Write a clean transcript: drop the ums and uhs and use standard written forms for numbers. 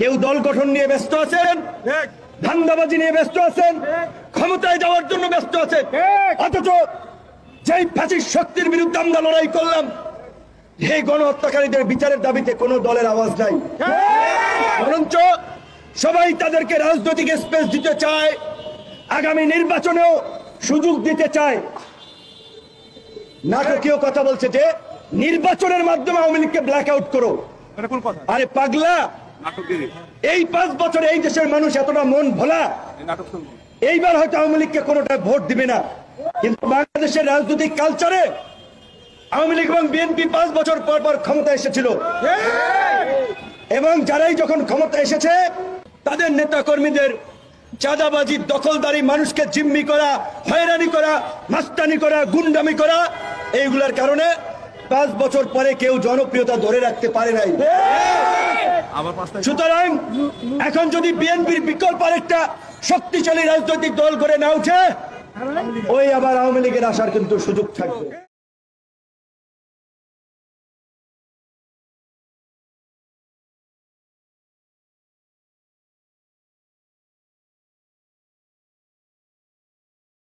কেউ দল গঠন নিয়ে ব্যস্ত আছেন, ধান্দাবাজি নিয়ে ব্যস্ত আছেন, ক্ষমতায় যাওয়ার জন্য ব্যস্ত আছেন। অথচ যেই ফ্যাসিস্ট শক্তির বিরুদ্ধে আমরা লড়াই করলাম, এই গণহত্যাকারীদের বিচারের দাবিতে কোনো দলের আওয়াজ নাই। বরঞ্চ সবাই তাদেরকে রাজনৈতিক স্পেস দিতে চায়, আগামী নির্বাচনেও সুযোগ দিতে চায়। নাটকীয় কথা বলছে যে নির্বাচনের মাধ্যমে আওয়ামী লীগকে ব্ল্যাক আউট করো। আরে পাগলা, এই 5 বছরে এই দেশের মানুষ এতটা মন ভোলা, এইবার হয়তো আওয়ামী লীগকে কোনোটা ভোট দিবে না, কিন্তু বাংলাদেশের রাজনৈতিক কালচারে আওয়ামী লীগ এবং বিএনপি 5 বছর পর পর ক্ষমতা এসেছিল, এবং যারাই যখন ক্ষমতা এসেছে তাদের নেতা কর্মীদের চাঁদাবাজি, দখলদারি, মানুষকে জিম্মি করা, হয়রানি করা, মাস্তানি করা, গুন্ডামি করা, এইগুলার কারণে 5 বছর পরে কেউ জনপ্রিয়তা ধরে রাখতে পারে নাই। সুতরাং এখন যদি বিএনপির বিকল্প আরেকটা শক্তিশালী রাজনৈতিক দল করে না উঠে, ওই আবার আওয়ামী লীগের আসার কিন্তু সুযোগ থাকবে।